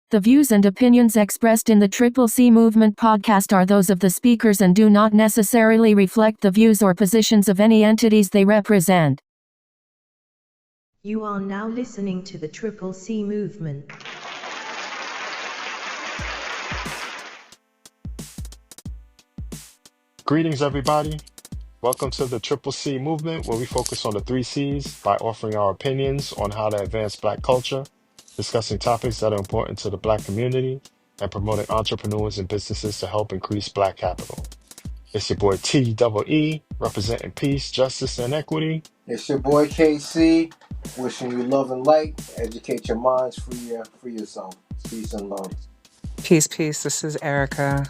The views and opinions expressed in the Triple C Movement podcast are those of the speakers and do not necessarily reflect the views or positions of any entities they represent. You are now listening to the Triple C Movement. Greetings, everybody. Welcome to the Triple C Movement, where we focus on the 3Cs by offering our opinions on how to advance Black culture, discussing topics that are important to the Black community, and promoting entrepreneurs and businesses to help increase Black capital. It's your boy T-double-E, representing peace, justice, and equity. It's your boy KayCee, wishing you love and light, educate your minds, free yourself. Peace and love. Peace, peace. This is Erika.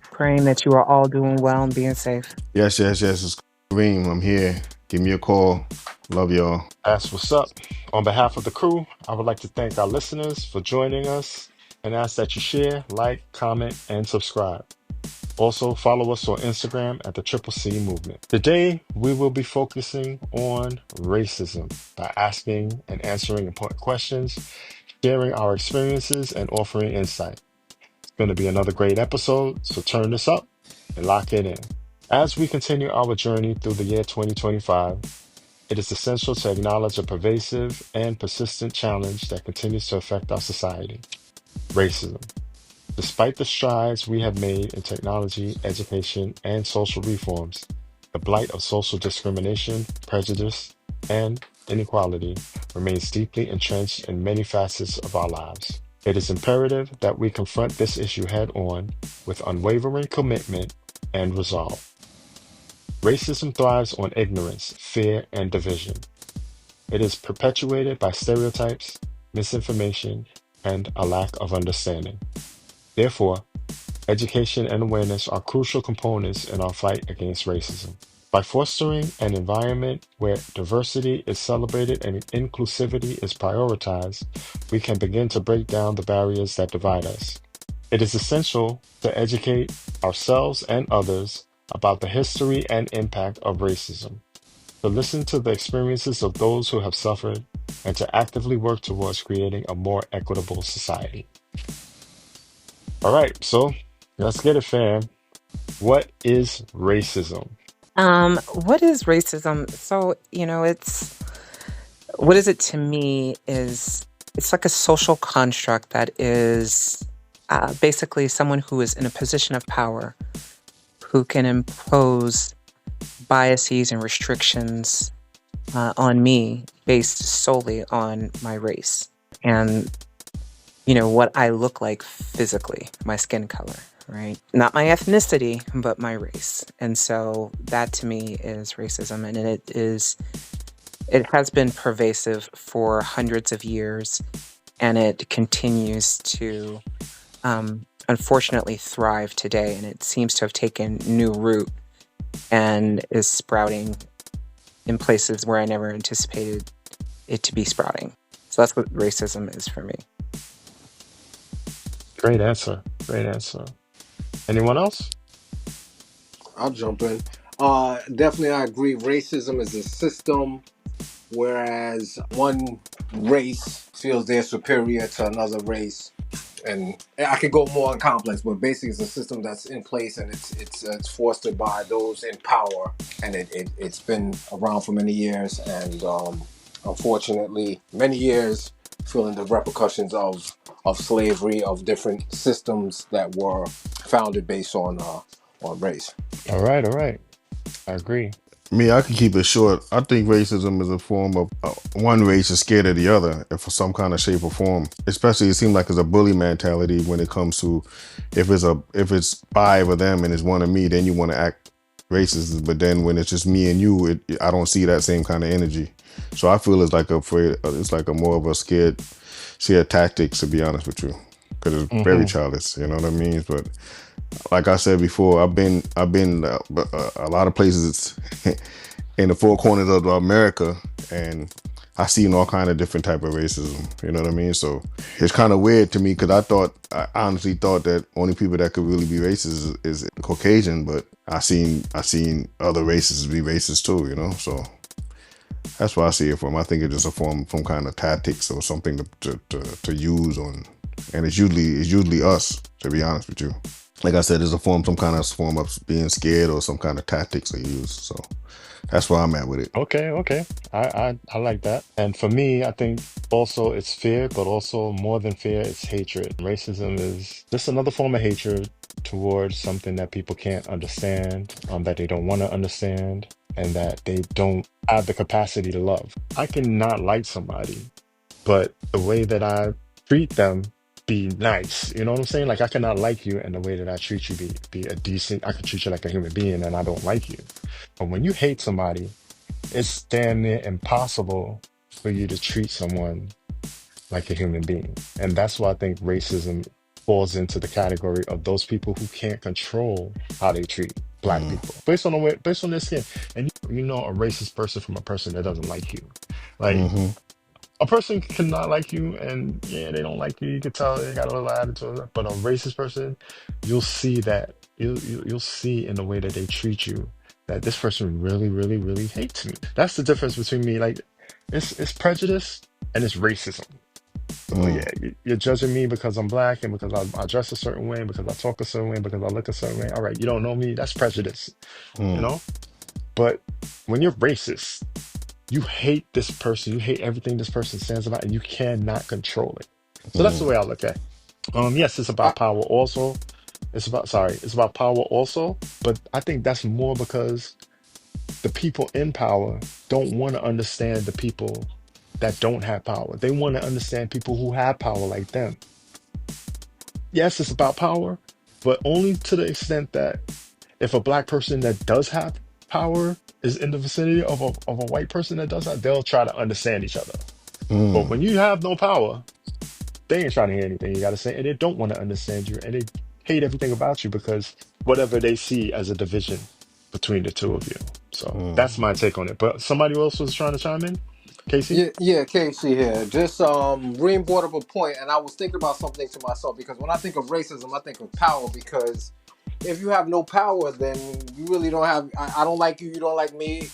Praying that you are all doing well and being safe. Yes. It's Reem. I'm here. Give me a call. Love y'all. That's what's up. On behalf of the crew, I would like to thank our listeners for joining us and ask that you share, like, comment, and subscribe. Also, follow us on Instagram at the Triple C Movement. Today, we will be focusing on racism by asking and answering important questions, sharing our experiences, and offering insight. It's going to be another great episode, so turn this up and lock it in. As we continue our journey through the year 2025, it is essential to acknowledge a pervasive and persistent challenge that continues to affect our society: racism. Despite the strides we have made in technology, education, and social reforms, the blight of social discrimination, prejudice, and inequality remains deeply entrenched in many facets of our lives. It is imperative that we confront this issue head-on with unwavering commitment and resolve. Racism thrives on ignorance, fear, and division. It is perpetuated by stereotypes, misinformation, and a lack of understanding. Therefore, education and awareness are crucial components in our fight against racism. By fostering an environment where diversity is celebrated and inclusivity is prioritized, we can begin to break down the barriers that divide us. It is essential to educate ourselves and others about the history and impact of racism, to listen to the experiences of those who have suffered, and to actively work towards creating a more equitable society. All right, so let's get it, fam. What is racism? What is racism? So, what is it to me is it's like a social construct that is basically someone who is in a position of power who can impose biases and restrictions on me based solely on my race and, what I look like physically, my skin color, right? Not my ethnicity, but my race. And so that to me is racism. And it has been pervasive for hundreds of years, and it continues to unfortunately thrive today, and it seems to have taken new root and is sprouting in places where I never anticipated it to be sprouting. So that's what racism is for me. Great answer. Anyone else? I'll jump in. Definitely, I agree. Racism is a system, whereas one race feels they're superior to another race. And I could go more complex, but basically it's a system that's in place, and it's fostered by those in power, and it's been around for many years, and unfortunately many years feeling the repercussions of slavery, of different systems that were founded based on race. All right. I agree. Me, I can keep it short. I think racism is a form of one race is scared of the other for some kind of shape or form. Especially, it seems like it's a bully mentality when it comes to if it's five of them and it's one of me, then you want to act racist. But then when it's just me and you, I don't see that same kind of energy. So I feel it's like a more of a scared tactics, to be honest with you, because it's very childish. You know what I mean? But like I said before, I've been a lot of places in the four corners of America, and I've seen all kind of different type of racism. You know what I mean? So it's kind of weird to me, because I honestly thought that only people that could really be racist is Caucasian, but I seen other races be racist too. So that's why I see it from. I think it's just a form kind of tactics or something to use on and it's usually us. To be honest with you, like I said, there's some kind of form of being scared or some kind of tactics they use. So that's where I'm at with it. Okay, okay. I like that. And for me, I think also it's fear, but also more than fear, it's hatred. Racism is just another form of hatred towards something that people can't understand, that they don't want to understand, and that they don't have the capacity to love. I cannot like somebody, but the way that I treat them be nice. You know what I'm saying? Like I cannot like you, and the way that I treat you be a decent. I can treat you like a human being, and I don't like you. But when you hate somebody, it's damn near impossible for you to treat someone like a human being. And that's why I think racism falls into the category of those people who can't control how they treat black people based on the way, based on their skin. And you know a racist person from a person that doesn't like you. Like Mm-hmm. a person cannot like you, and yeah, they don't like you. You can tell they got a little attitude. But a racist person, you'll see that you'll see in the way that they treat you that this person really, really, really hates me. That's the difference between me. Like, it's prejudice and it's racism. So yeah, you're judging me because I'm black and because I dress a certain way, because I talk a certain way, because I look a certain way. All right, you don't know me. That's prejudice, you know. But when you're racist, you hate this person, you hate everything this person stands about, and you cannot control it. So that's the way I look at it. Yes, it's I, about power also. It's about power also, but I think that's more because the people in power don't want to understand the people that don't have power. They want to understand people who have power like them. Yes, it's about power, but only to the extent that if a black person that does have power is in the vicinity of a white person that does not, they'll try to understand each other. But when you have no power, they ain't trying to hear anything you got to say, and they don't want to understand you, and they hate everything about you because whatever they see as a division between the two of you. So that's my take on it. But somebody else was trying to chime in, Casey. yeah, KayCee here. Just Reem brought up a point, and I was thinking about something to myself because when I think of racism, I think of power. Because if you have no power, then you really don't have. I don't like you. You don't like me.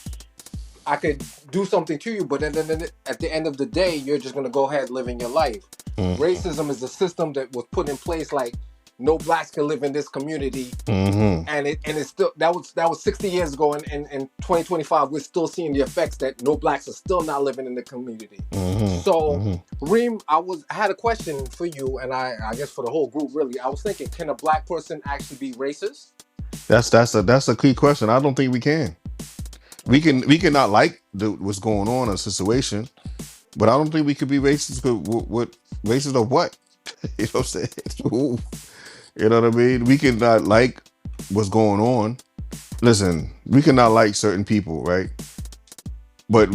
I could do something to you, but then at the end of the day, you're just gonna go ahead living your life. Racism is a system that was put in place, like no blacks can live in this community, and it's still that was 60 years ago, and in 2025 we're still seeing the effects that no blacks are still not living in the community. So, Reem, I had a question for you, and I guess for the whole group, really. I was thinking, can a black person actually be racist? That's a key question. I don't think we can. We can not like what's going on in a situation, but I don't think we could be racist. What racist of what? You know what I'm saying? Ooh. You know what I mean? We can not like what's going on. Listen, we cannot like certain people, right? But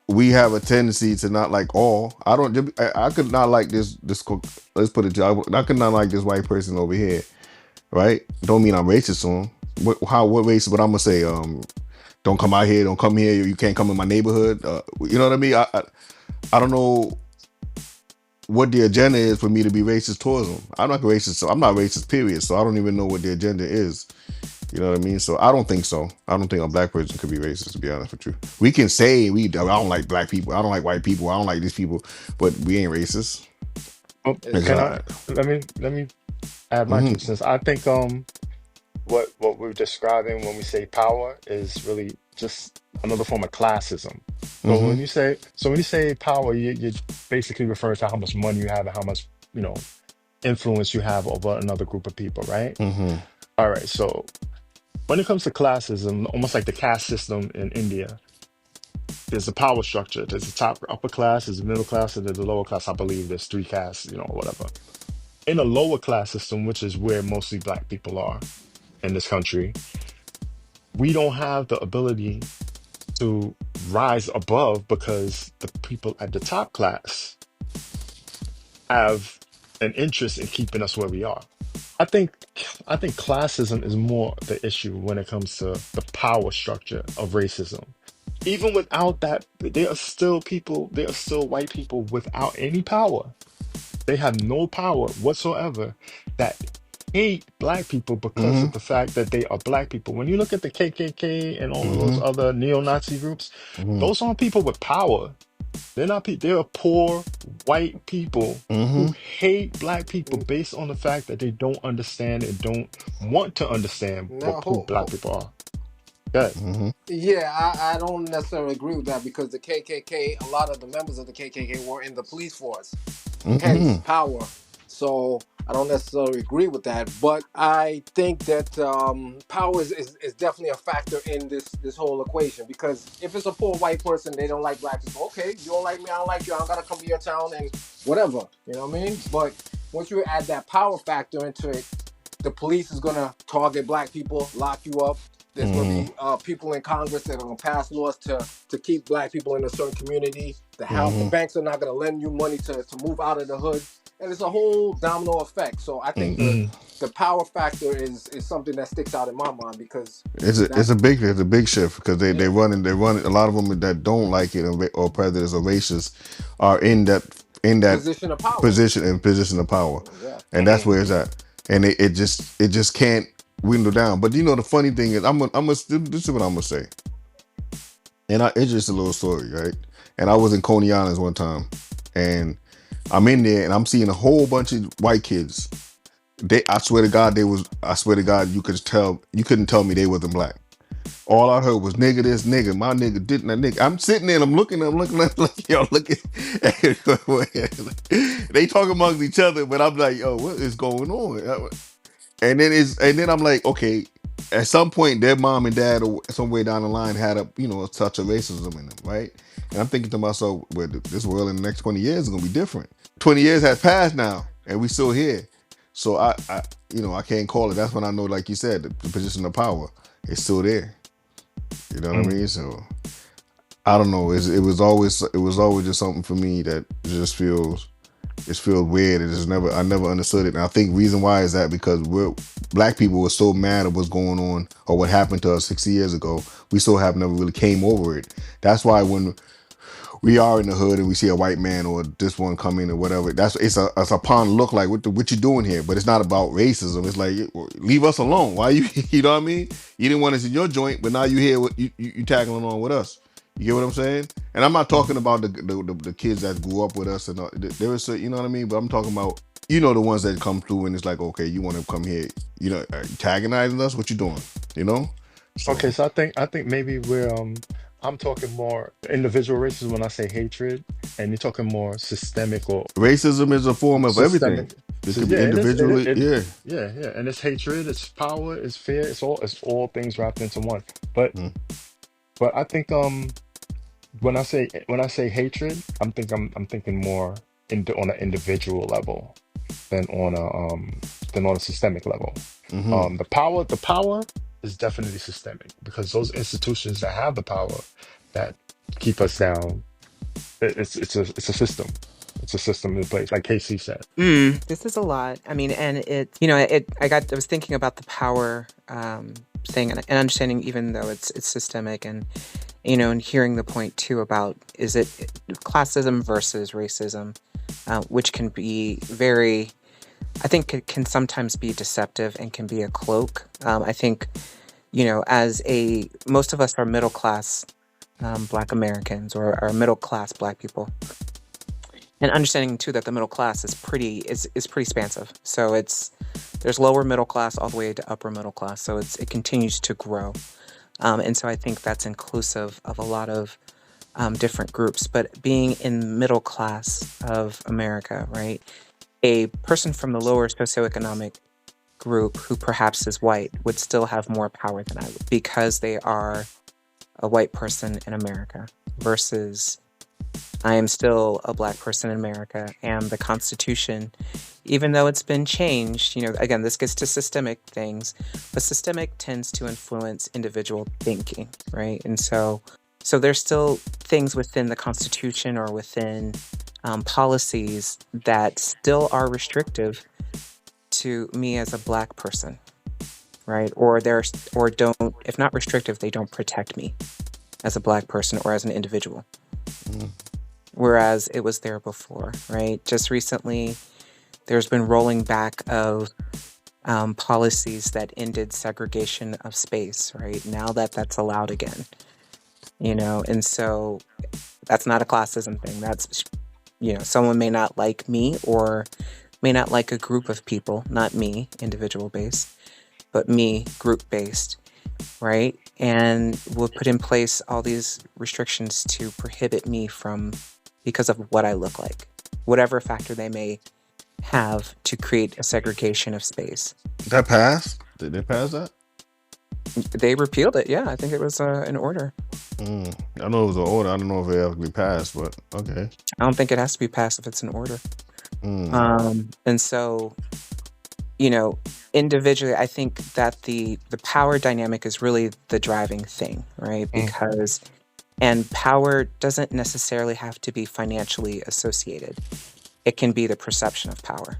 we have a tendency to not like all. I could not like let's put it. I could not like this white person over here, right? Don't mean I'm racist to him. What racist? But I'm gonna say, don't come out here. Don't come here. You can't come in my neighborhood. You know what I mean? I don't know what the agenda is for me to be racist towards them. I'm not racist. So I'm not racist. Period. So I don't even know what the agenda is. You know what I mean? So I don't think so. I don't think a black person could be racist. To be honest with you, we can say I don't like black people. I don't like white people. I don't like these people, but we ain't racist. Oh, can I Exactly. let me add my Mm-hmm. 2 cents? I think what we're describing when we say power is really just another form of classism. Mm-hmm. So when you say power, you're basically referring to how much money you have and how much influence you have over another group of people, right? Mm-hmm. All right. So when it comes to classism, almost like the caste system in India, there's a power structure. There's a top upper class, there's a middle class, and there's a lower class. I believe there's three castes, whatever. In a lower class system, which is where mostly black people are in this country, we don't have the ability to rise above because the people at the top class have an interest in keeping us where we are. I think I think classism is more the issue when it comes to the power structure of racism. Even without that, there are still people, there are still white people without any power. They have no power whatsoever that hate black people because Mm-hmm. of the fact that they are black people. When you look at the KKK and all of those Mm-hmm. other neo-Nazi groups, Mm-hmm. those aren't people with power. They're not people. They are poor white people Mm-hmm. who hate black people based on the fact that they don't understand and don't want to understand Now, who black people are. Good. Mm-hmm. yeah, I don't necessarily agree with that because the KKK, a lot of the members of the KKK were in the police force, hence Mm-hmm. power. So I don't necessarily agree with that, but I think that power is definitely a factor in this whole equation. Because if it's a poor white person, they don't like black people. Okay, you don't like me, I don't like you. I don't gotta come to your town and whatever. You know what I mean? But once you add that power factor into it, the police is gonna target black people, lock you up. There's gonna Mm-hmm. be people in Congress that are gonna pass laws to keep black people in a certain community. The Mm-hmm. banks are not gonna lend you money to move out of the hood, and it's a whole domino effect. So I think Mm-hmm. Mm. the power factor is something that sticks out in my mind because It's that a big shift because they yeah run a lot of them that don't like it or prejudice or racist are in that position of power. position of power, Yeah. and that's where it's at, and it just can't window down. But the funny thing is, this is what I'm gonna say, and it's just a little story, right? And I was in Coney Islands one time, and I'm in there and I'm seeing a whole bunch of white kids. I swear to God, I swear to God, you couldn't tell me they wasn't black. All I heard was nigga this, nigga, my nigga didn't that nigga. I'm sitting there and I'm looking like yo, look at they talk amongst each other, but I'm like, yo, what is going on? And then I'm like, okay, at some point their mom and dad or somewhere down the line had a touch of racism in them, right? And I'm thinking to myself, well, this world in the next 20 years is gonna be different. 20 years has passed now, and we still here. So I can't call it. That's when I know, like you said, the position of power is still there. You know what I Mm. mean? So I don't know. It was always just something for me that just feels weird. I never understood it. And I think reason why is that because black people were so mad at what's going on or what happened to us 60 years ago. We still have never really came over it. That's why when we are in the hood and we see a white man or this one come in or whatever, it's upon look like what you doing here, but it's not about racism. It's like leave us alone. Why you you know what I mean? You didn't want us in your joint, but now you here you tagging along with us. You get what I'm saying? And I'm not talking about the kids that grew up with us and there is you know what I mean. But I'm talking about the ones that come through and it's like okay, you want to come here, are you tagging us? What you doing? You know? So Okay, so I think maybe I'm talking more individual racism when I say hatred, and you're talking more systemic or racism is a form of everything. systemic. It So could be yeah, individually, yeah. yeah, and it's hatred, it's power, it's fear, it's all things wrapped into one. But Mm. but I think when I say hatred, I'm thinking more on an individual level than on a systemic level. Mm-hmm. The power is definitely systemic because those institutions that have the power that keep us down, it's a system. It's a system in place, like KC said. This is a lot. I mean, and I was thinking about the power thing and understanding, even though it's systemic, and and hearing the point too about is it classism versus racism, which can be very, I think it can sometimes be deceptive and can be a cloak. I think as most of us are middle class Black Americans or are middle class Black people, and understanding too that the middle class is pretty expansive. So there's lower middle class all the way to upper middle class. So it continues to grow, and so I think that's inclusive of a lot of different groups. But being in middle class of America, right, a person from the lower socioeconomic group who perhaps is white would still have more power than I would because they are a white person in America versus I am still a Black person in America, and the Constitution, even though it's been changed, again, this gets to systemic things, but systemic tends to influence individual thinking, right? And so there's still things within the Constitution or within policies that still are restrictive to me as a Black person, right? Or don't, if not restrictive, they don't protect me as a Black person or as an individual. Mm. Whereas it was there before, right? Just recently, there's been rolling back of policies that ended segregation of space, right? Now that's allowed again, and so That's not a classism thing. That's, someone may not like me or may not like a group of people, not me, individual based, but me, group based, right? And will put in place all these restrictions to prohibit me from, because of what I look like, whatever factor they may have to create a segregation of space. That passed? Did they pass that? They repealed it. Yeah, I think it was an order. I know it was an order. I don't know if it ever be passed, but okay. I don't think it has to be passed if it's an order. And so, individually, I think that the power dynamic is really the driving thing, right? Because, and power doesn't necessarily have to be financially associated. It can be the perception of power.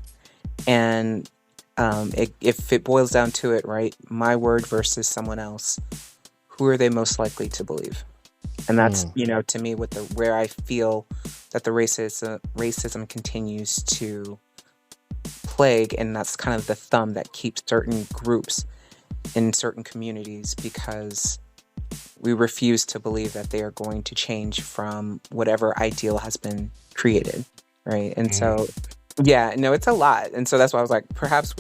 And if it boils down to it, right, my word versus someone else, who are they most likely to believe? And that's, to me, where I feel that the racism continues to plague, and that's kind of the thumb that keeps certain groups in certain communities, because we refuse to believe that they are going to change from whatever ideal has been created, right? And so, yeah, no, it's a lot. And so that's why I was like, perhaps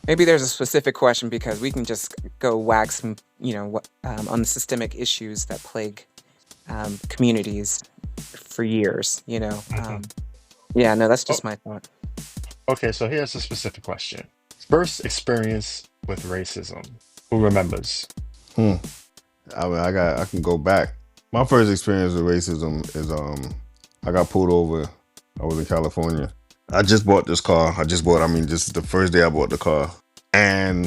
maybe there's a specific question, because we can just go wax some, on the systemic issues that plague communities for years, yeah, no, that's just my thought. Okay, so here's a specific question. First experience with racism. Who remembers? I mean, I can go back. My first experience with racism is I got pulled over. I was in California. I just bought this car. This is the first day I bought the car. And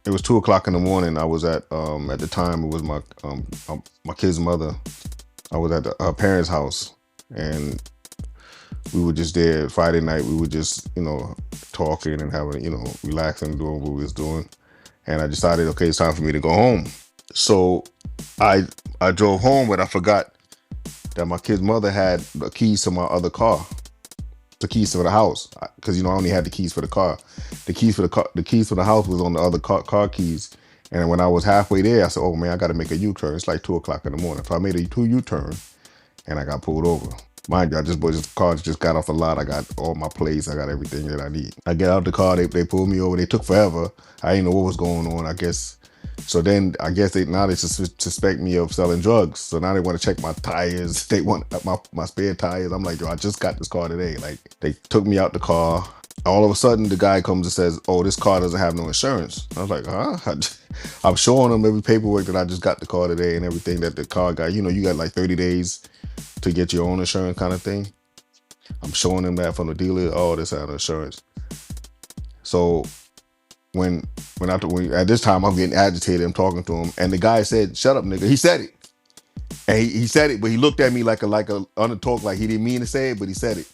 it was 2:00 in the morning. I was at the time it was my kid's mother. I was at her parents' house, and we were just there Friday night. We were just, talking and having, relaxing, doing what we was doing. And I decided, okay, it's time for me to go home. So I drove home, but I forgot that my kid's mother had the keys to my other car, the keys to the house, because I only had the keys for the car. The keys for the house was on the other car keys. And when I was halfway there, I said, "Oh man, I got to make a U-turn. It's like 2:00 in the morning." So I made a U-turn, and I got pulled over. Mind you, the car just got off the lot. I got all my plates. I got everything that I need. I get out the car. They pulled me over. They took forever. I didn't know what was going on, I guess. So then I guess they suspect me of selling drugs. So now they want to check my tires. They want my spare tires. I'm like, yo, I just got this car today. Like, they took me out the car. All of a sudden, the guy comes and says, "Oh, this car doesn't have no insurance." I was like, huh? I'm showing them every paperwork that I just got the car today and everything that the car got. You got like 30 days to get your own insurance kind of thing. I'm showing them that from the dealer. Oh, this has insurance. So when at this time I'm getting agitated, I'm talking to him, and the guy said, "Shut up, nigga." He said it, and he said it, but he looked at me like a undertalk, like he didn't mean to say it, but he said it,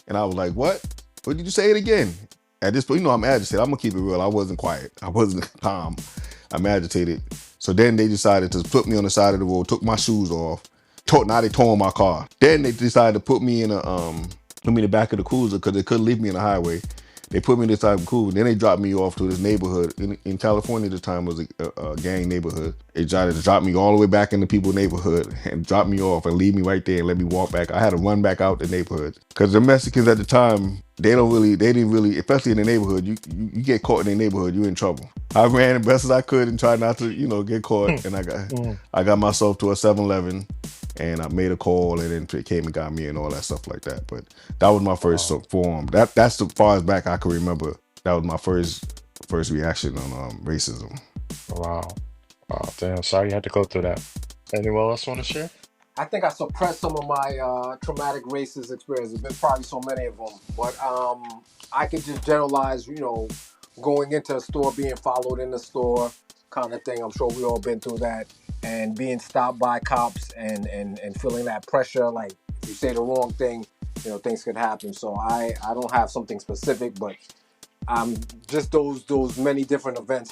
and I was like, "What? What did you say it again?" At this point, I'm agitated. I'm gonna keep it real. I wasn't quiet. I wasn't calm. I'm agitated. So then they decided to put me on the side of the road, took my shoes off. Now they towing my car. Then they decided to put me in the back of the cruiser, because they couldn't leave me in the highway. They put me in this type of cruiser. Then they dropped me off to this neighborhood in California. At the time was a gang neighborhood. They tried to drop me all the way back in the people's neighborhood and drop me off and leave me right there and let me walk back. I had to run back out the neighborhood, because the Mexicans at the time, they didn't really, especially in the neighborhood, you get caught in the neighborhood, you're in trouble. I ran the best as I could and tried not to, get caught. And I got myself to a 7-Eleven, and I made a call, and then it came and got me and all that stuff like that. But that was my first form. That's as far as back I can remember. That was my first reaction on racism. Wow. Damn. Sorry you had to go through that. Anyone else want to share? I think I suppressed some of my traumatic racist experiences. There's probably so many of them, but I could just generalize. Going into a store, being followed in the store, kind of thing. I'm sure we all been through that, and being stopped by cops and feeling that pressure. Like, if you say the wrong thing, things could happen. So I don't have something specific, but just those many different events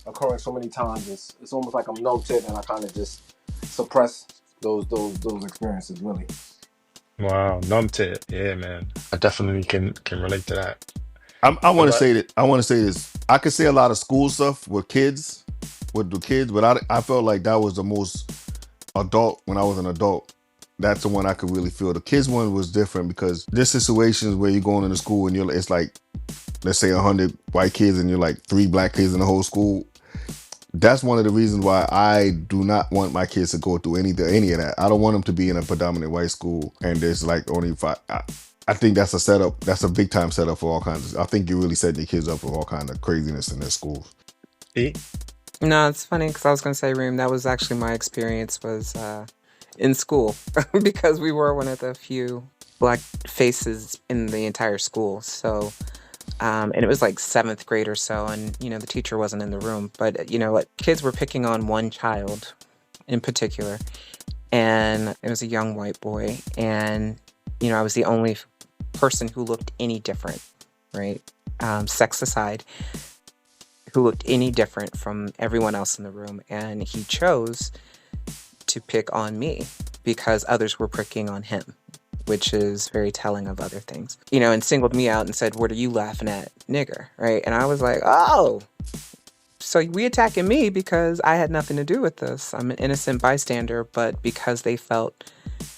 occurring so many times. It's almost like I'm noted, and I kind of just suppress those experiences, really. Wow, numbed it. Yeah, man. I definitely can relate to that. I want to say that. I want to say this. I could say a lot of school stuff with the kids, but I felt like that was the most adult when I was an adult. That's the one I could really feel. The kids one was different because there's situations where you're going into school and it's like, let's say 100 white kids and you're like 3 black kids in the whole school. That's one of the reasons why I do not want my kids to go through any of that. I don't want them to be in a predominant white school and there's like only 5. I think that's a setup. That's a big time setup for all kinds of. I think you're really setting your kids up for all kind of craziness in their schools. No, it's funny because I was going to say, Reem, that was actually my experience was in school because we were one of the few black faces in the entire school. So, and it was like 7th grade or so, and the teacher wasn't in the room, but like kids were picking on one child in particular, and it was a young white boy, and I was the only person who looked any different, right? Sex aside, who looked any different from everyone else in the room, and he chose to pick on me because others were picking on him, which is very telling of other things, and singled me out and said, "What are you laughing at, nigger?" Right? And I was like, "Oh, so we attacking me because I had nothing to do with this. I'm an innocent bystander," but because they felt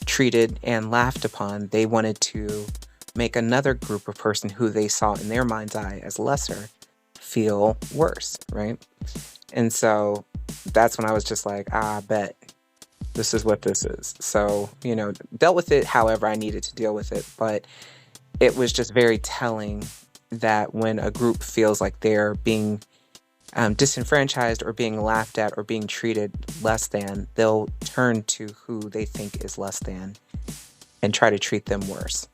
treated and laughed upon, they wanted to make another group of person who they saw in their mind's eye as lesser feel worse, right? And so that's when I was just like, I bet this is what this is. So, dealt with it however I needed to deal with it. But it was just very telling that when a group feels like they're being disenfranchised or being laughed at or being treated less than, they'll turn to who they think is less than and try to treat them worse.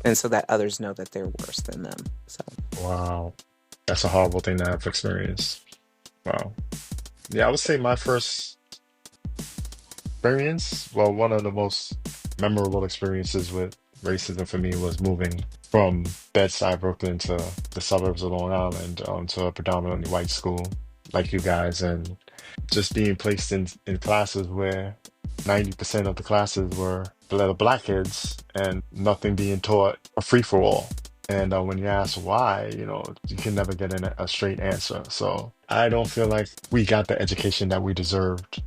And so that others know that they're worse than them. So Wow. That's a horrible thing to have experienced. Wow. Yeah, I would say my first experience, well, one of the most memorable experiences with racism for me was moving from Bed-Stuy, Brooklyn to the suburbs of Long Island, to a predominantly white school like you guys, and just being placed in classes where 90% of the classes were black kids and nothing being taught a free for all. And when you ask why, you can never get a straight answer. So I don't feel like we got the education that we deserved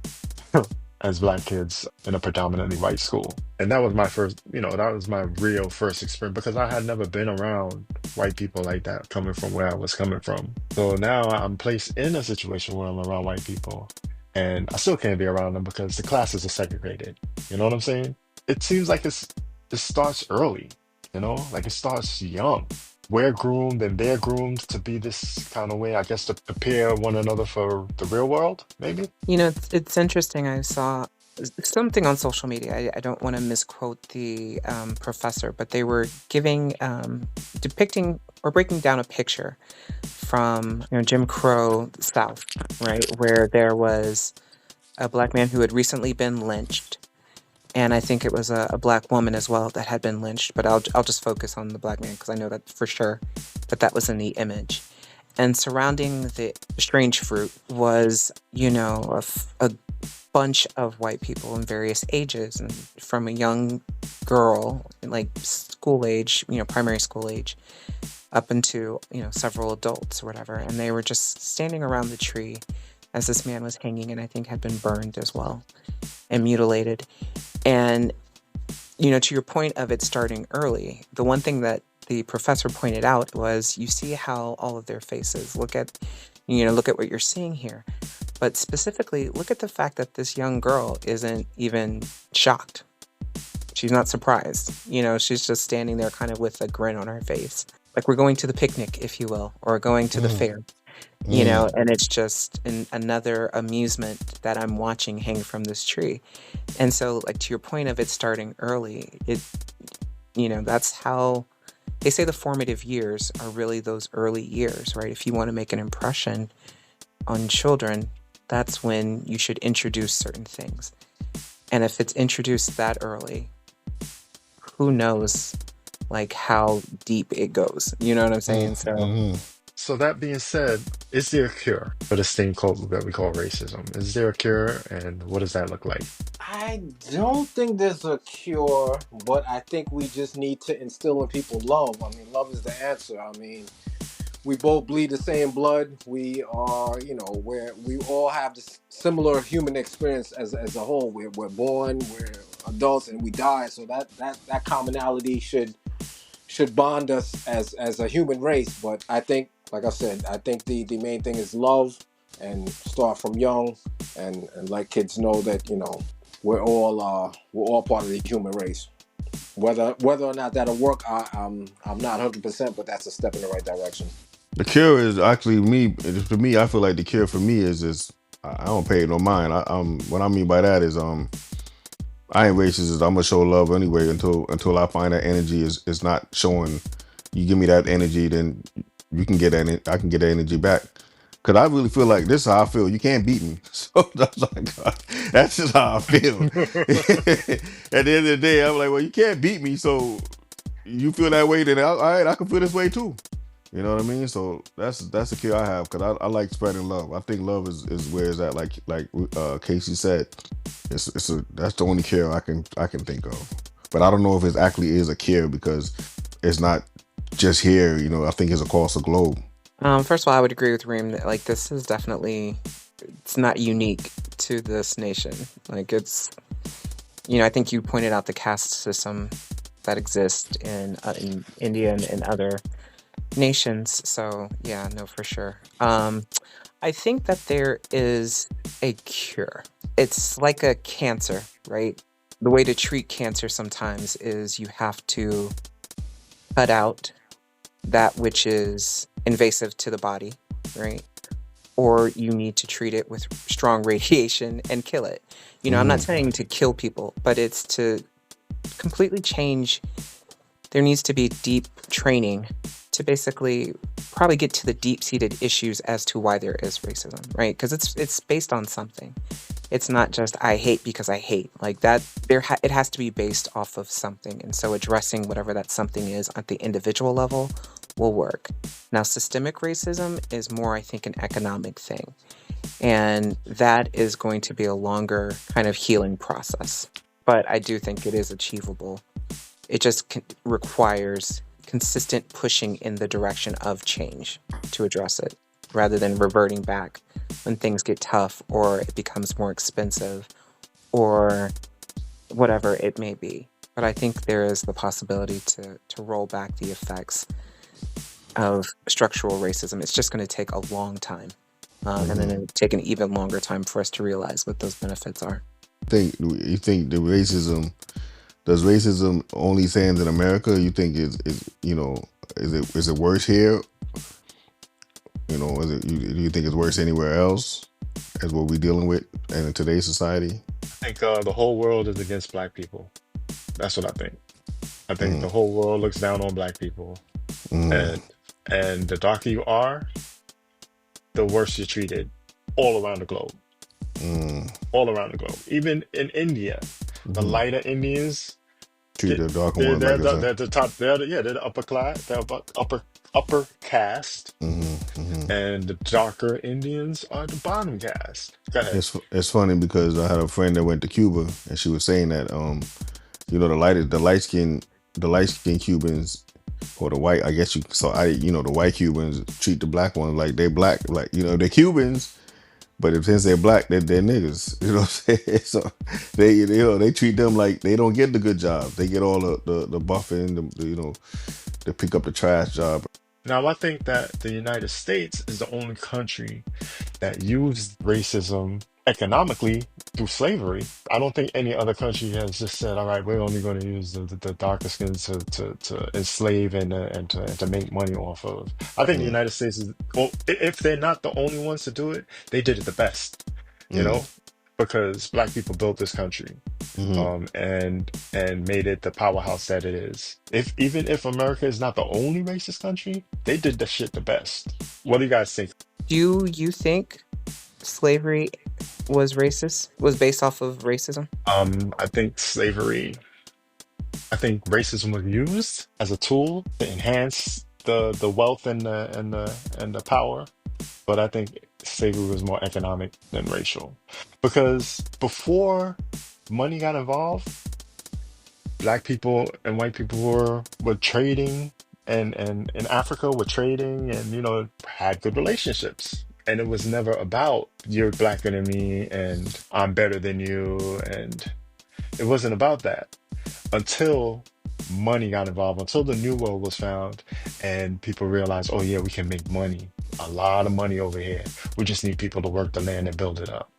as black kids in a predominantly white school. And that was my first, that was my real first experience because I had never been around white people like that coming from where I was coming from. So now I'm placed in a situation where I'm around white people and I still can't be around them because the classes are segregated. You know what I'm saying? It seems like it starts early, like it starts young. We're groomed and they're groomed to be this kind of way, I guess, to prepare one another for the real world, maybe? it's interesting. I saw something on social media. I don't want to misquote the professor, but they were depicting or breaking down a picture from Jim Crow South, right, where there was a black man who had recently been lynched, and I think it was a black woman as well that had been lynched. But I'll just focus on the black man because I know that for sure that was in the image. And surrounding the strange fruit was, a bunch of white people in various ages, and from a young girl, like school age, primary school age, up into, several adults or whatever. And they were just standing around the tree as this man was hanging and I think had been burned as well and mutilated. And, to your point of it starting early, the one thing that the professor pointed out was you see how all of their faces look at what you're seeing here. But specifically, look at the fact that this young girl isn't even shocked. She's not surprised. She's just standing there kind of with a grin on her face. Like we're going to the picnic, if you will, or going to the fair, and it's just another amusement that I'm watching hang from this tree. And so, like, to your point of it starting early, that's how they say the formative years are really those early years, right? If you want to make an impression on children, that's when you should introduce certain things. And if it's introduced that early, who knows, like, how deep it goes. You know what I'm saying? So that being said, is there a cure for this thing that we call racism? Is there a cure, and what does that look like? I don't think there's a cure, but I think we just need to instill in people love. I mean, love is the answer. I mean, we both bleed the same blood. We are, we all have this similar human experience as a whole. We're born, we're adults and we die. So that commonality should bond us as a human race. But I think, like I said, I think the main thing is love and start from young and let kids know that we're all part of the human race. Whether or not that'll work, I'm not 100%, but that's a step in the right direction. The cure is actually me. For me, I feel like the cure for me is I don't pay it no mind. What I mean by that is I ain't racist. I'm gonna show love anyway until I find that energy is not showing. You give me that energy, then you can get that. I can get that energy back. Cause I really feel like this is how I feel. You can't beat me. So that's like that's just how I feel. At the end of the day, I'm like, well, you can't beat me. So you feel that way, then all right, I can feel this way too. You know what I mean? So that's the cure I have because I like spreading love. I think love is where it's at. Like KayCee said, that's the only cure I can think of. But I don't know if it actually is a cure because it's not just here. You know, I think it's across the globe. First of all, I would agree with Reem that like this is definitely it's not unique to this nation. Like it's I think you pointed out the caste system that exists in India and in other nations. So yeah, no, for sure. I think that there is a cure. It's like a cancer, right? The way to treat cancer sometimes is you have to cut out that which is invasive to the body, right? Or you need to treat it with strong radiation and kill it. I'm not saying to kill people, but it's to completely change. There needs to be deep training to basically probably get to the deep-seated issues as to why there is racism, right? Because it's based on something. It's not just I hate because I hate. Like that, it has to be based off of something. And so addressing whatever that something is at the individual level will work. Now, systemic racism is more, I think, an economic thing. And that is going to be a longer kind of healing process. But I do think it is achievable. It just requires consistent pushing in the direction of change to address it, rather than reverting back when things get tough or it becomes more expensive or whatever it may be. But I think there is the possibility to roll back the effects of structural racism. It's just going to take a long time. And then it'll take an even longer time for us to realize what those benefits are. You think the does racism only stand in America? You think is it worse here? Do you think it's worse anywhere else as what we're dealing with and in today's society? I think the whole world is against black people. That's what I think. I think the Mm, whole world looks down on black people, mm, and the darker you are, the worse you're treated all around the globe. mm, All around the globe. Even in India, the mm. lighter Indians Treat get the darker ones like this, huh? they're the top. They're the upper class. They're upper caste, Mm. and the darker Indians are the bottom caste. Go ahead. It's funny because I had a friend that went to Cuba and she was saying that the light skin Cubans or the white, I guess the white Cubans treat the black ones like they black, like they're Cubans, but since they're black, they're niggas. You know what I'm saying? So they treat them like they don't get the good jobs. They get all the buffing, they pick up the trash job. Now, I think that the United States is the only country that used racism economically through slavery. I don't think any other country has just said, all right, we're only going to use the darker skins to enslave and to make money off of. I think the Mm, United States is, well, if they're not the only ones to do it, they did it the best, you mm, know, because black people built this country, mm. and made it the powerhouse that it is. Even if America is not the only racist country, they did the shit the best. What do you guys think? Do you think slavery was racist? Was based off of racism? I think racism was used as a tool to enhance the wealth and the power, but I think slavery was more economic than racial, because before money got involved, black people and white people were trading, and in Africa were trading, and had good relationships. And it was never about you're blacker than me and I'm better than you, and It wasn't about that until money got involved, until the new world was found, and people realized, oh yeah, we can make money, a lot of money over here. We just need people to work the land and build it up.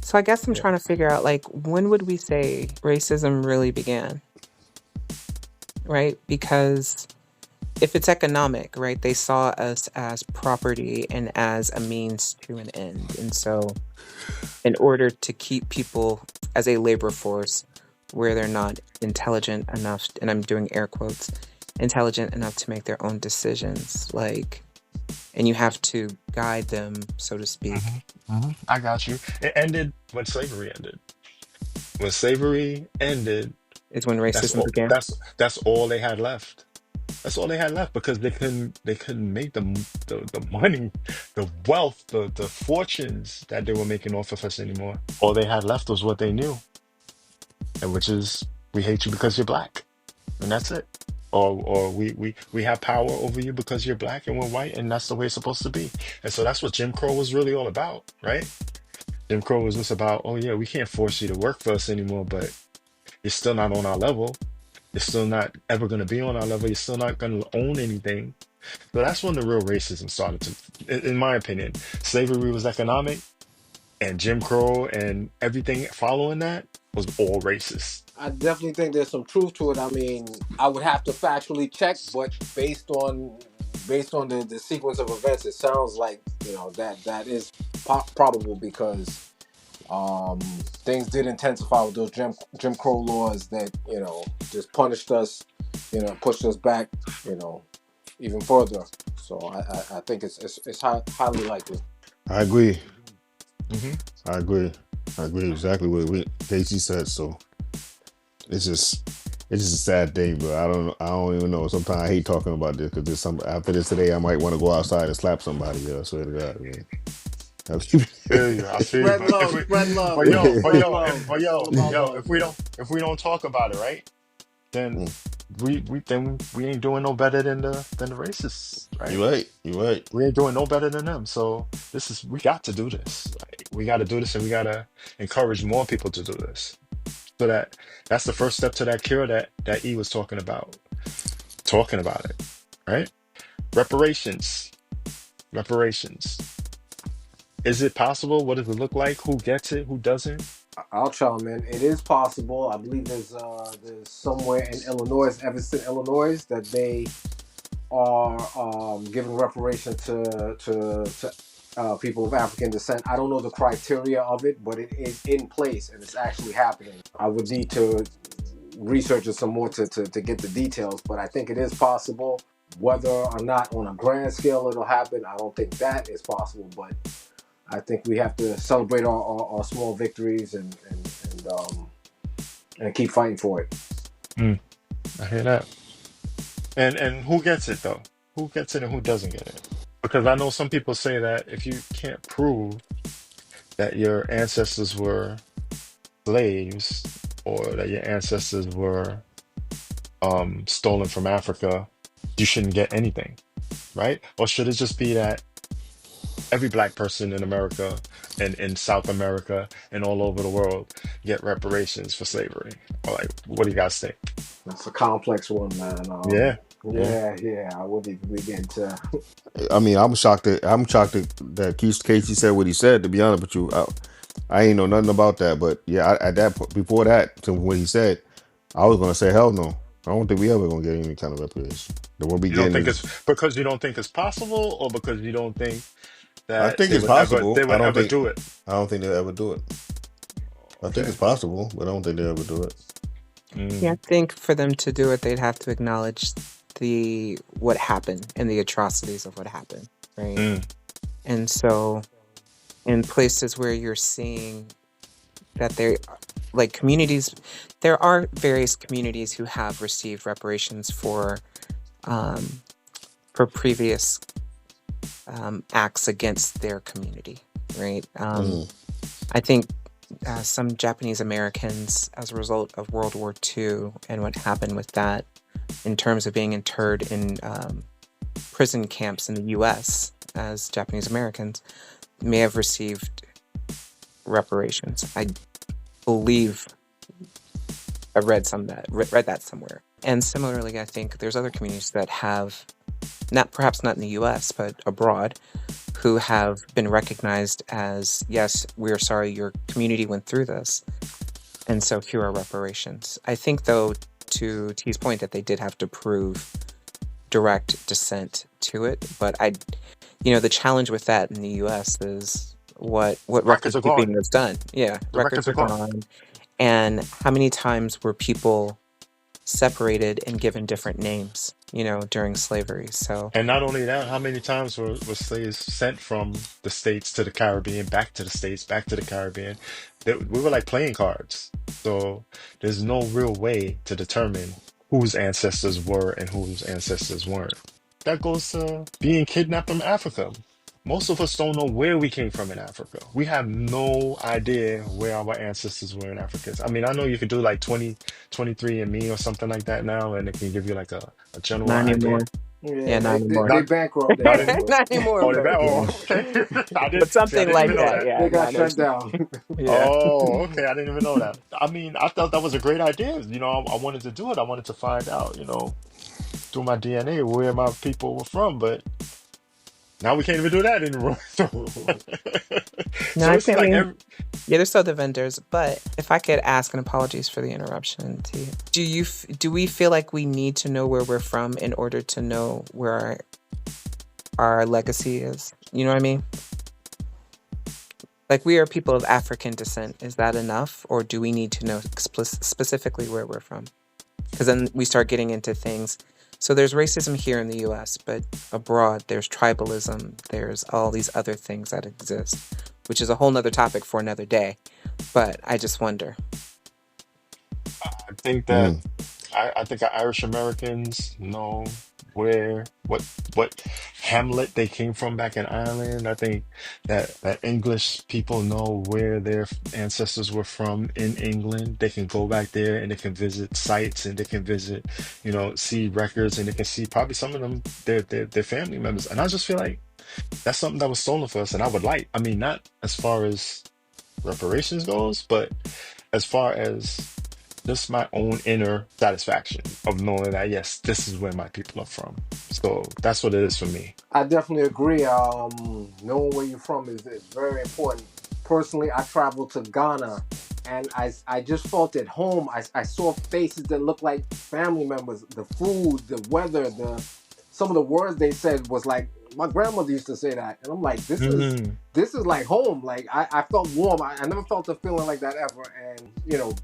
So I guess I'm Yeah. trying to figure out, like, when would we say racism really began, right? Because if it's economic, right, they saw us as property and as a means to an end. And so in order to keep people as a labor force where they're not intelligent enough, and I'm doing air quotes, intelligent enough to make their own decisions, like, and you have to guide them, so to speak, I got you. It ended when slavery ended. When slavery ended, is when that's racism all. began. That's all they had left. That's all they had left because they couldn't make the money, the wealth, the fortunes that they were making off of us anymore. All they had left was what they knew, and which is we hate you because you're black, and that's it. Or we have power over you because you're black and we're white, and that's the way it's supposed to be. And so that's what Jim Crow was really all about, right? Jim Crow was just about, oh yeah, we can't force you to work for us anymore, but you're still not on our level. You're still not ever going to be on our level. You're still not going to own anything. So that's when the real racism started to, in my opinion. Slavery was economic, and Jim Crow and everything following that was all racist. I definitely think there's some truth to it. I mean, I would have to factually check, but based on the sequence of events, it sounds like that is probable because things did intensify with those Jim Crow laws that just punished us, pushed us back, even further. So I think it's highly likely. I agree. Hmm I agree. I agree exactly what KayCee said. So it's just a sad thing, but I don't even know. Sometimes I hate talking about this because after this today, I might want to go outside and slap somebody. I swear to God, man. Feel you. I feel you. Spread But if love, we, spread love, but yo, but spread yo, love. but It's all about yo, love. if we don't talk about it, right? Then Mm. we ain't doing no better than the racists, right? You're right. You're right. We ain't doing no better than them. So we got to do this. Like, we got to do this, and we got to encourage more people to do this. So that's the first step to that cure that E was talking about. Talking about it, right? Reparations. Reparations. Is it possible? What does it look like? Who gets it? Who doesn't? I'll chime in. It is possible. I believe there's somewhere in Illinois, Evanston, Illinois, that they are giving reparation to people of African descent. I don't know the criteria of it, but it is in place and it's actually happening. I would need to research it some more to get the details, but I think it is possible. Whether or not on a grand scale it'll happen, I don't think that is possible, but I think we have to celebrate our small victories and keep fighting for it. I hear that. And who gets it though? Who gets it and who doesn't get it? Because I know some people say that if you can't prove that your ancestors were slaves or that your ancestors were stolen from Africa, you shouldn't get anything, right? Or should it just be that every black person in America and in South America and all over the world get reparations for slavery? Or like, what do you guys think? That's a complex one, man. Yeah, yeah. Yeah. I wouldn't even begin to. I mean, I'm shocked that KayCee said what he said. To be honest with you, I ain't know nothing about that. But yeah, before that, to what he said, I was gonna say hell no. I don't think we ever gonna get any kind of reparation. The one we You don't getting think is, it's because you don't think it's possible, or because you don't think I that think they it's would ever possible. do it? I don't think they'll ever do it. I think Okay. it's possible, but I don't think they'll ever do it. Yeah, I Mm, think for them to do it, they'd have to acknowledge what happened and the atrocities of what happened, right? mm, And so, in places where you're seeing that like communities, there are various communities who have received reparations um, for previous acts against their community, right? Mm. I think some Japanese Americans, as a result of World War II and what happened with that, in terms of being interred in prison camps in the U.S. as Japanese Americans, may have received reparations. I believe I've read read that somewhere. And similarly, I think there's other communities that have perhaps not in the U.S. but abroad, who have been recognized as, yes, we're sorry your community went through this, and so here are reparations. I think, though, to T's point, that they did have to prove direct descent to it, but the challenge with that in the U.S. is what record Records are keeping gone. is done. Yeah, The records records are are gone. gone, and how many times were people separated and given different names, during slavery? So And not only that, how many times were slaves sent from the States to the Caribbean, back to the States, back to the Caribbean? We were like playing cards. So there's no real way to determine whose ancestors were and whose ancestors weren't. That goes to being kidnapped from Africa. Most of us don't know where we came from in Africa. We have no idea where our ancestors were in Africa. I mean, I know you could do like 23 and Me or something like that now, and it can give you like a general not idea. anymore. Yeah, Yeah, not anymore. they Not, bankrupt not that, in, but Not anymore, oh, they but back. Oh, Yeah. okay. but I something didn't like even know that. that. Yeah, they got no, shut there's down. yeah. Oh, okay. I didn't even know that. I mean, I thought that was a great idea. I wanted to do it. I wanted to find out, through my DNA where my people were from, but now we can't even do that anymore. No, So I it's think like every. yeah, there's other vendors, but if I could ask, and apologies for the interruption, T, do we feel like we need to know where we're from in order to know where our legacy is? You know what I mean? Like, we are people of African descent. Is that enough, or do we need to know specifically where we're from? Because then we start getting into things. So there's racism here in the U.S., but abroad there's tribalism. There's all these other things that exist, which is a whole nother topic for another day. But I just wonder. I think that Mm. I think Irish Americans know what hamlet they came from back in Ireland. I think that English people know where their ancestors were from in England. They can go back there and they can visit sites and they can visit, see records and they can see probably some of them their family members. And I just feel like that's something that was stolen for us, and I would like. I mean, not as far as reparations goes, but as far as just my own inner satisfaction of knowing that yes, this is where my people are from. So that's what it is for me. I definitely agree. Knowing where you're from is very important. Personally, I traveled to Ghana, and I just felt at home. I saw faces that looked like family members. The food, the weather, some of the words they said was like my grandmother used to say that, and I'm like, Mm, this is like home. Like I felt warm. I never felt a feeling like that ever. And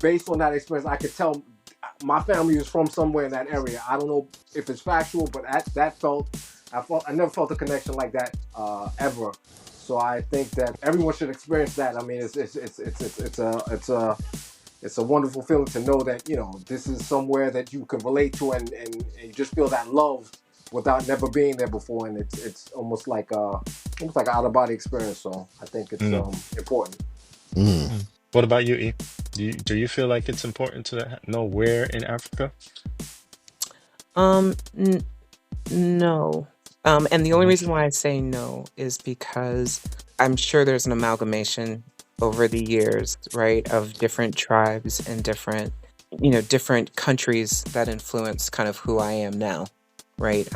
based on that experience, I could tell my family is from somewhere in that area. I don't know if it's factual, but I never felt a connection like that ever. So I think that everyone should experience that. I mean, it's a wonderful feeling to know that this is somewhere that you can relate to, and you just feel that love without never being there before, and it's almost like an out of body experience. So I think it's mm, important. Mm. mm. What about you, E? Do you feel like it's important to know where in Africa? Um, n- no. And the only reason Okay. why I say no is because I'm sure there's an amalgamation over the years, right, of different tribes and different countries that influence kind of who I am now, right?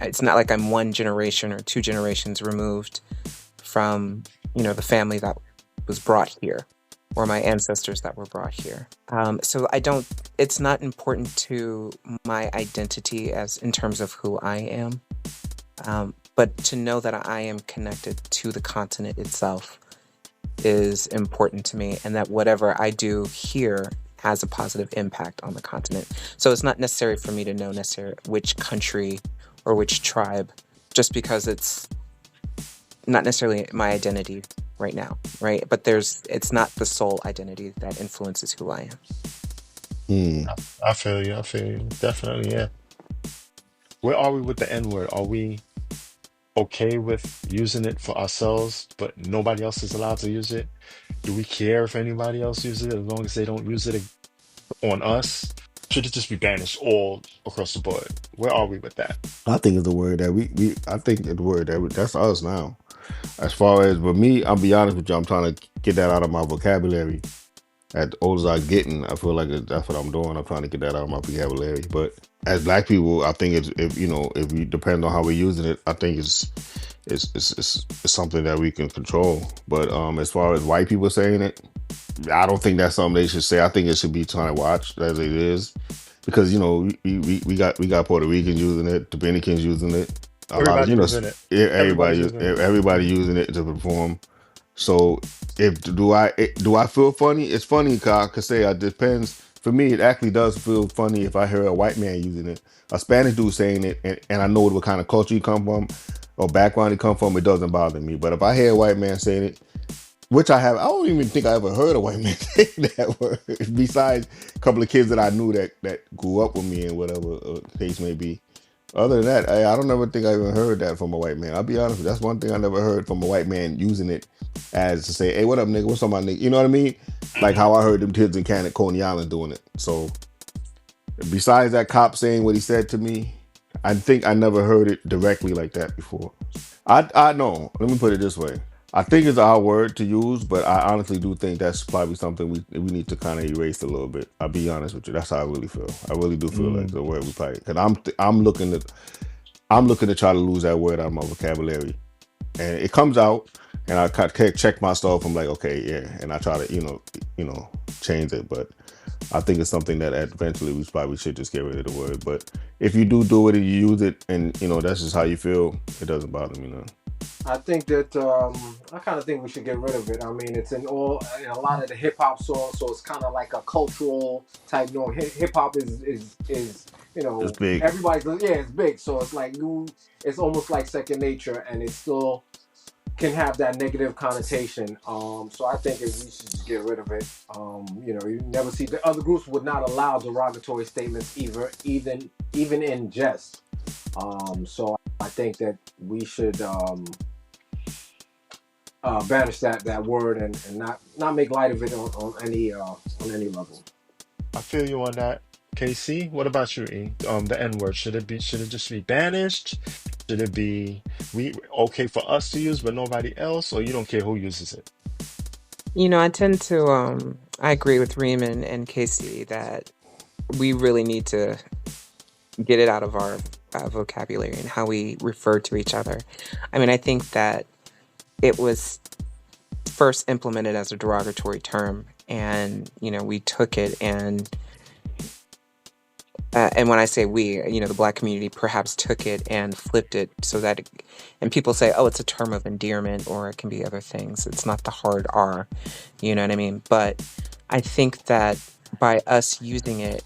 It's not like I'm one generation or two generations removed from, the family that was brought here or my ancestors that were brought here. So it's not important to my identity as in terms of who I am. But to know that I am connected to the continent itself is important to me, and that whatever I do here has a positive impact on the continent. So it's not necessary for me to know necessarily which country or which tribe, just because it's not necessarily my identity right now, right? But it's not the sole identity that influences who I am. Mm. I feel you. I feel you. Definitely, yeah. Where are we with the N word? Are we okay with using it for ourselves, but nobody else is allowed to use it? Do we care if anybody else uses it as long as they don't use it on us? Should it just be banished all across the board? Where are we with that? I think it's the word that I think it's the word that's us now. As far as with me, I'll be honest with you, I'm trying to get that out of my vocabulary. As old as I'm getting, I feel like that's what I'm doing. I'm trying to get that out of my vocabulary. But as black people, I think it's if you know if we depend on how we're using it, I think it's something that we can control. But as far as white people saying it, I don't think that's something they should say. I think it should be trying to watch as it is, because we got Puerto Ricans using it, Dominicans using it, a lot of Everybody using it. Everybody's everybody using it. everybody using it to perform. So if do I feel funny? It's funny, cause I could say it depends. For me, it actually does feel funny if I hear a white man using it, a Spanish dude saying it, and I know what kind of culture he come from or background he come from. It doesn't bother me. But if I hear a white man saying it, which I don't even think I ever heard a white man say that word. Besides a couple of kids that I knew that grew up with me and whatever case may be. Other than that, I don't ever think I even heard that from a white man. I'll be honest with you. That's one thing I never heard from a white man using it as to say, hey, what up, nigga? What's up, my nigga? You know what I mean? Like Hmm. how I heard them kids in Coney Island doing it. So besides that cop saying what he said to me, I think I never heard it directly like that before. I know. Let me put it this way. I think it's our word to use, but I honestly do think that's probably something we need to kind of erase a little bit. I'll be honest with you. That's how I really feel. I really do feel like Mm. the word we probably because I'm looking to try to lose that word out of my vocabulary, and it comes out, and I check myself. I'm like, okay, yeah, and I try to change it, but I think it's something that eventually we probably should just get rid of the word. But if you do it and you use it, and that's just how you feel, it doesn't bother me none. I think that I kind of think we should get rid of it. I mean, it's in a lot of the hip hop songs, so it's kind of like a cultural type. Hip hop is It's big. everybody's it's big, so it's like it's almost like second nature, and it still can have that negative connotation. So I think if we should just get rid of it. You never see the other groups would not allow derogatory statements even in jest. So I think that we should banish that word and not make light of it on any level. I feel you on that. KC, what about you, E? The N word, should it just be banished? Should it be we okay for us to use but nobody else, or you don't care who uses it? I tend to I agree with Reem and KayCee that we really need to get it out of our vocabulary and how we refer to each other. I mean, I think that it was first implemented as a derogatory term, and we took it and when I say we, the black community perhaps took it and flipped it so that and people say, oh, it's a term of endearment, or it can be other things. It's not the hard R, you know what I mean? But I think that by us using it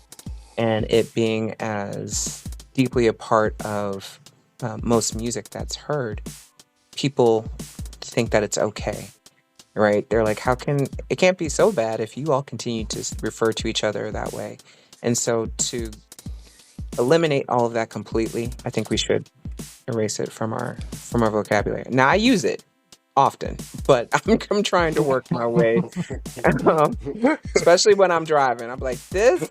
and it being as deeply a part of most music that's heard, people think that it's okay, right? They're like, how can it can't be so bad if you all continue to refer to each other that way? And so to eliminate all of that completely, I think we should erase it from our vocabulary. Now I use it often, but I'm trying to work my way, um, especially when I'm driving. I'm like this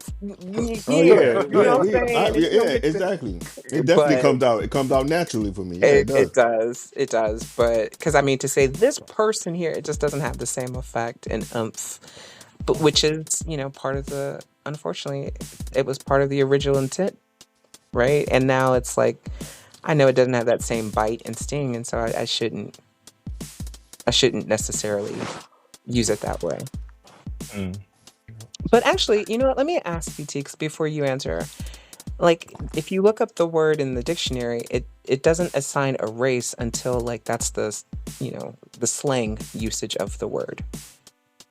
Oh here, yeah, you yeah, know what I'm saying? yeah, It's no big deal. exactly. It definitely But comes out. It comes out naturally for me. Yeah, it it does. does, it does. But because I mean, to say this person here, it just doesn't have the same effect and oomph. But which is part of the unfortunately, it was part of the original intent, right? And now it's like I know it doesn't have that same bite and sting, and so I shouldn't necessarily use it that way. Mm. But actually, you know what? Let me ask you, Teeks, before you answer. Like, if you look up the word in the dictionary, it doesn't assign a race until like that's the slang usage of the word,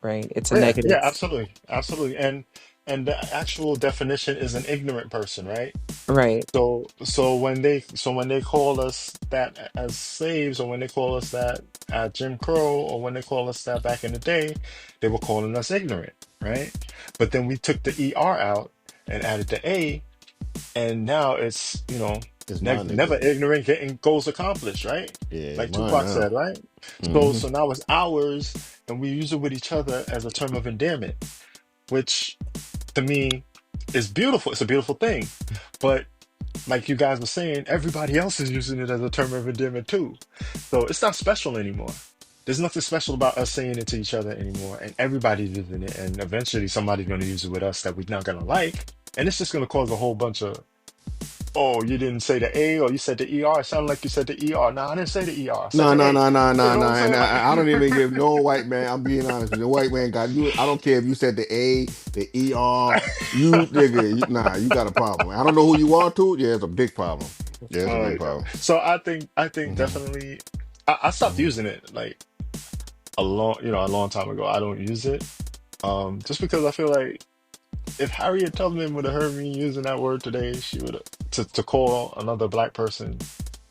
right? It's a Yeah, yeah, negative, absolutely, absolutely. And the actual definition is an ignorant person, right? right? So when they call us that as slaves, or when they call us that at Jim Crow, or when they call us that back in the day, they were calling us ignorant, right? But then we took the ER out and added the A, and now it's It's my never nigga. ignorant getting goals accomplished, right? Yeah, it's Like mine Tupac now. said, right? So Hmm. so now it's ours, and we use it with each other as a term of endearment, which to me is beautiful. It's a beautiful thing. But like you guys were saying, everybody else is using it as a term of endearment too. So it's not special anymore. There's nothing special about us saying it to each other anymore, and everybody's using it, and eventually somebody's going to use it with us that we're not going to like, and it's just going to cause a whole bunch of, oh, you didn't say the A or you said the ER. It sounded like you said the ER. No, I didn't say the ER. I said No, the no, A. no, no, You no, know no. what I'm And saying? I don't even give no Like, white man. I'm being honest with you. The white man got you. I don't care if you said the A, the ER. You nigga, nah, you got a problem. I don't know who you are to. Yeah, it's a big problem. Yeah, it's a oh, big yeah. problem. So I think Hmm. definitely I stopped Hmm. using it like a long time ago. I don't use it. Just because I feel like if Harriet Tubman would have heard me using that word today, she would have to call another black person,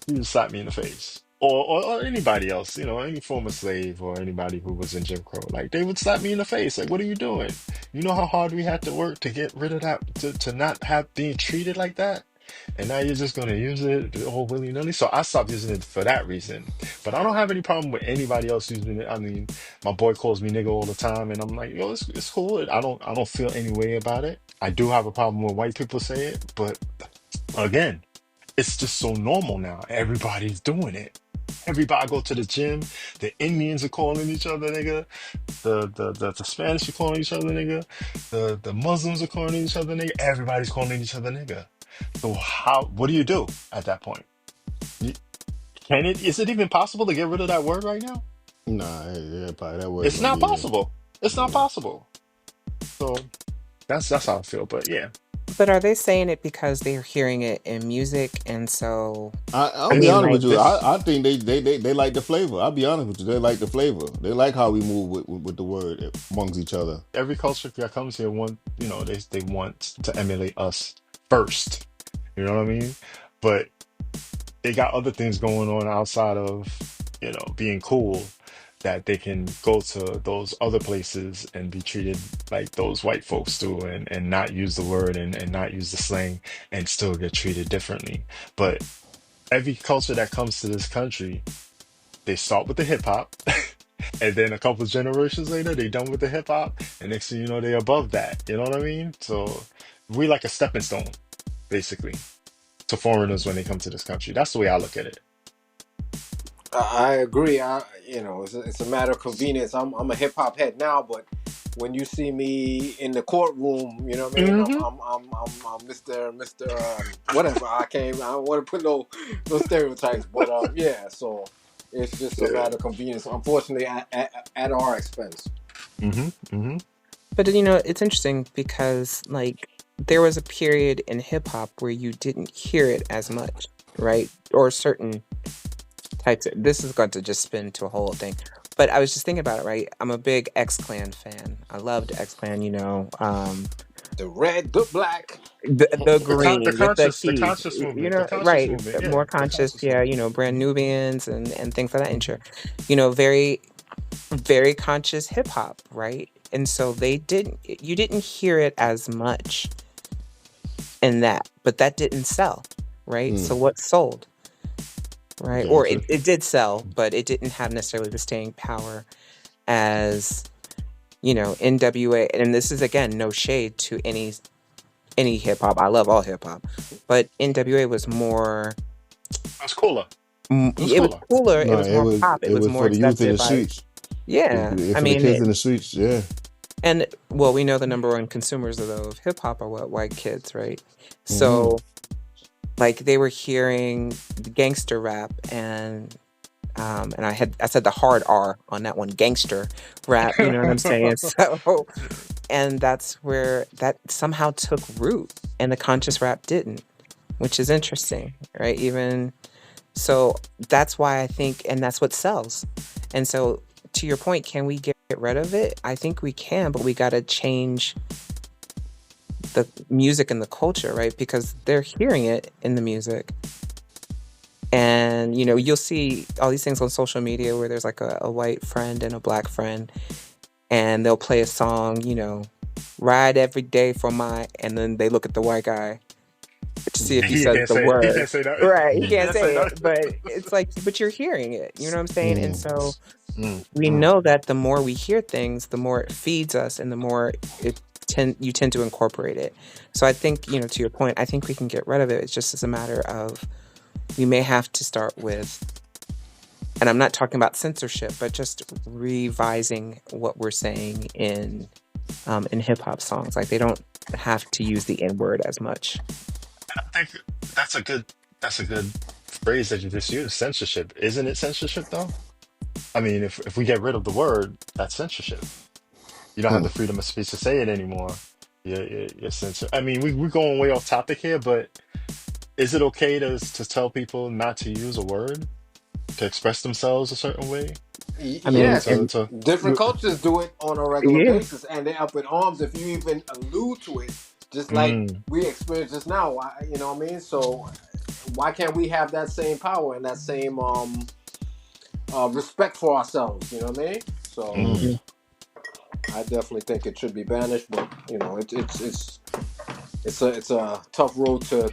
she would slap me in the face. Or anybody else, any former slave or anybody who was in Jim Crow. Like they would slap me in the face. Like, what are you doing? You know how hard we had to work to get rid of that, to not have being treated like that? And now you're just gonna use it all willy-nilly. So I stopped using it for that reason. But I don't have any problem with anybody else using it. I mean, my boy calls me nigga all the time, and I'm like, yo, it's cool. I don't feel any way about it. I do have a problem when white people say it, but again, it's just so normal now. Everybody's doing it. Everybody go to the gym. The Indians are calling each other nigga. The Spanish are calling each other nigga. The Muslims are calling each other nigga. Everybody's calling each other nigga. So what do you do at that point? You- is it even possible to get rid of that word right now? Nah, yeah, probably that word It's gonna not be there. possible. It's not Yeah. possible. So that's how I feel. But yeah, But are they saying it because they're hearing it in music, and so I'll I be mean, honest like, with you. this I think they like the flavor. I'll be honest with you. They like the flavor. They like how we move with the word amongst each other. every culture that comes here they want to emulate us first. You know what I mean? But they got other things going on outside of, being cool that they can go to those other places and be treated like those white folks do and not use the word and not use the slang and still get treated differently. But every culture that comes to this country, they start with the hip hop. And then a couple generations later, they done with the hip hop, and next thing you know, they above that. You know what I mean? So we like a stepping stone, basically, to foreigners when they come to this country. That's the way I look at it. I agree. It's a matter of convenience. I'm a hip hop head now, but when you see me in the courtroom, you know what I mean. Hmm. I'm Mister whatever. I don't want to put no stereotypes, but yeah. So it's just a Yeah. matter of convenience. Unfortunately, at our expense. Hmm. Hmm. but it's interesting because like there was a period in hip hop where you didn't hear it as much, right? Or certain types of, this is going to just spin to a whole thing. But I was just thinking about it, right? I'm a big X Clan fan. I loved X Clan, The red, the black. the The green with the conscious, keys, the conscious right? movement. Yeah, More the conscious, conscious yeah, movement. brand Nubians and things of that nature. Very, very conscious hip hop, right? And so you didn't hear it as much in that, but that didn't sell, right? So Mm, what sold, right? Or gangster. it did sell, but it didn't have necessarily the staying power as, NWA. And this is again no shade to any hip hop. I love all hip hop, but NWA was more. It was cooler. It was It was cooler. cooler. It No, was more pop. It it was was more for the youth in accepted the by. streets. Yeah, I For the mean, kids in the streets. Yeah. and well, we know the number one consumers of hip hop are what, white kids, right? Hmm. So like they were hearing the gangster rap and I said the hard R on that one, gangster rap. You know what I'm saying? So, and that's where that somehow took root, and the conscious rap didn't, which is interesting, right? Even so, that's why I think, and that's what sells. And so, to your point, can we get rid of it? I think we can, but we got to change the music and the culture, right? Because they're hearing it in the music. And you'll see all these things on social media where there's like a white friend and a black friend, and they'll play a song, ride every day for my, and then they look at the white guy to see if he He says can't the say it. He word. can't say that. Right. He He can't can't say say it, that. but it's like, but you're hearing it. You know what I'm saying? And Mm. so Mm, we mm. know that the more we hear things, the more it feeds us and the more you tend to incorporate it. So I think, to your point, I think we can get rid of it. It's just as a matter of we may have to start with And I'm not talking about censorship, but just revising what we're saying in hip hop songs. Like they don't have to use the N word as much. I think that's a good that's a good phrase that you just used. Censorship. Isn't it censorship though? I mean, if we get rid of the word, that's censorship. You don't have Hmm. the freedom of speech to say it anymore. You're censor. I mean, we're going way off topic here, but is it okay to tell people not to use a word to express themselves a certain way? I mean, Yes, To and to different cultures do it on a regular yeah, basis, and they're up in arms if you even allude to it. Just like mm, we experience this now, you know what I mean? So why can't we have that same power and that same respect for ourselves? You know what I mean? So mm. mhm. I definitely think it should be banished, but you know, it's a tough road to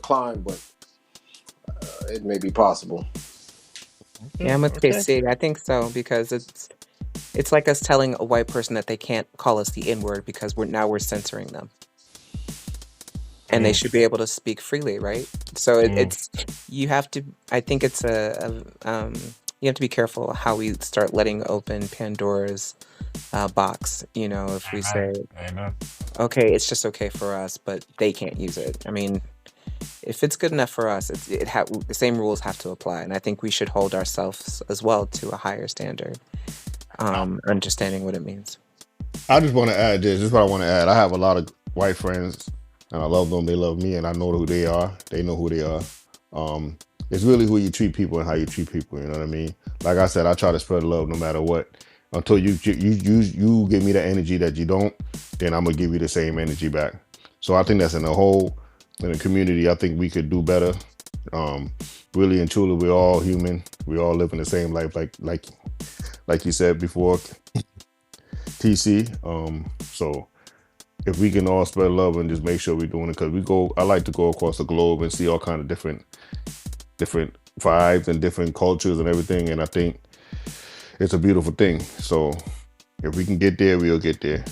climb, but it may be possible. Yeah, I'm with Okay. KC. I think so because it's like us telling a white person that they can't call us the N word because we're censoring them, and they Mm, should be able to speak freely, right? So mm. it's you have to. I think it's you have to be careful how we start letting open Pandora's box. You know, if we Amen. say, Amen. okay, it's just okay for us, but they can't use it. I mean, if it's good enough for us, the same rules have to apply, and I think we should hold ourselves as well to a higher standard, understanding what it means. I just want to add this. This is what I want to add. I have a lot of white friends, and I love them. They love me, and I know who they are. They know who they are. Um, it's really who you treat people and how you treat people. You know what I mean? Like I said, I try to spread love no matter what. Until you give me the energy that you don't, then I'm gonna give you the same energy back. So I think that's in the community. I think we could do better. Um, really and truly, we're all human. We all live in the same life, like you said before, TC. So if we can all spread love and just make sure we're doing it, because I like to go across the globe and see all kind of different vibes and different cultures and everything, and I think it's a beautiful thing. So if we can get there, we'll get there.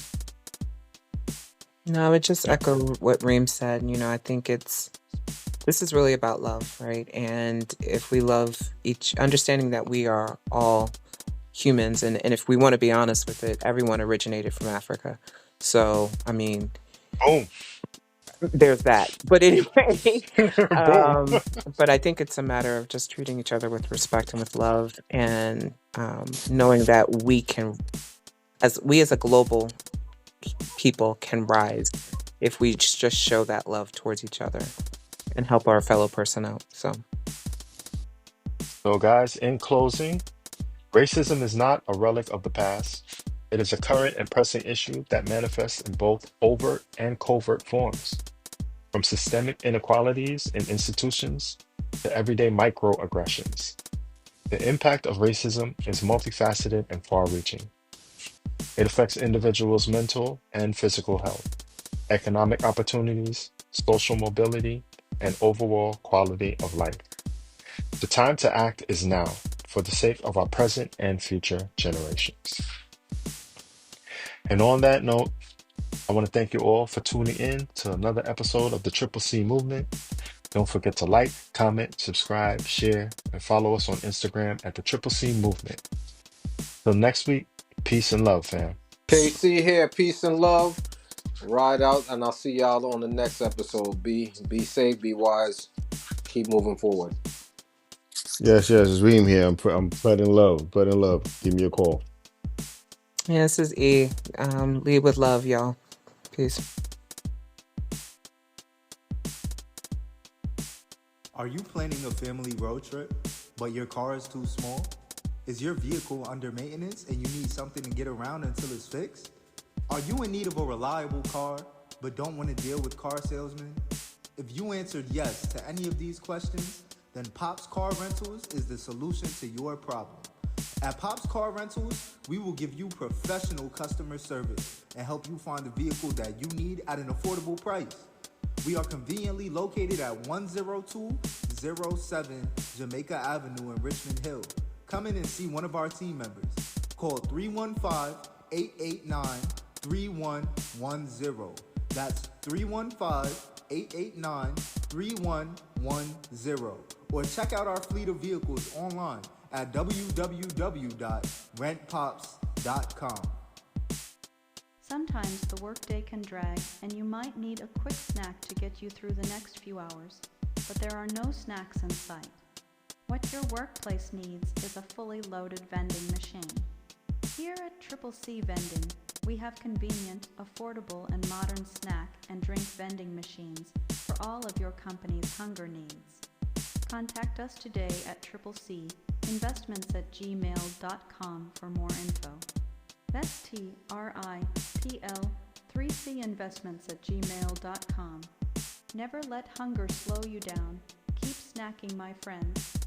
No, I would just Yep. echo what Reem said. I think this is really about love, right? And if we love understanding that we are all humans, and if we want to be honest with it, everyone originated from Africa. So, I mean, Boom. there's that. But anyway, Boom. um, but I think it's a matter of just treating each other with respect and with love, and knowing that we as a global people can rise if we just show that love towards each other and help our fellow person out. So, So, guys, in closing, racism is not a relic of the past. It is a current and pressing issue that manifests in both overt and covert forms, from systemic inequalities in institutions to everyday microaggressions. The impact of racism is multifaceted and far reaching. It affects individuals' mental and physical health, economic opportunities, social mobility, and overall quality of life. The time to act is now for the sake of our present and future generations. And on that note, I want to thank you all for tuning in to another episode of the Triple C Movement. Don't forget to like, comment, subscribe, share, and follow us on Instagram at the Triple C Movement. Till next week, peace and love, fam. KC here, peace and love. Ride out, and I'll see y'all on the next episode. Be safe, be wise, keep moving forward. Yes, it's Reem here. I'm spreading love, spreading love. Give me a call. yeah, this is E. Lead with love, y'all. Peace. Are you planning a family road trip, but your car is too small? Is your vehicle under maintenance and you need something to get around until it's fixed? Are you in need of a reliable car, but don't want to deal with car salesmen? If you answered yes to any of these questions, then Pop's Car Rentals is the solution to your problem. At Pop's Car Rentals, we will give you professional customer service and help you find the vehicle that you need at an affordable price. We are conveniently located at 10207 Jamaica Avenue in Richmond Hill. Come in and see one of our team members. Call 315-889-3110. That's 315-889-3110. Or check out our fleet of vehicles online at www.rentpops.com. Sometimes the workday can drag, and you might need a quick snack to get you through the next few hours, but there are no snacks in sight. What your workplace needs is a fully loaded vending machine. Here at Triple C Vending, we have convenient, affordable, and modern snack and drink vending machines for all of your company's hunger needs. Contact us today at tripleinvestments@gmail.com for more info. That's TRIPL3Cinvestments@gmail.com. Never let hunger slow you down. Keep snacking, my friends.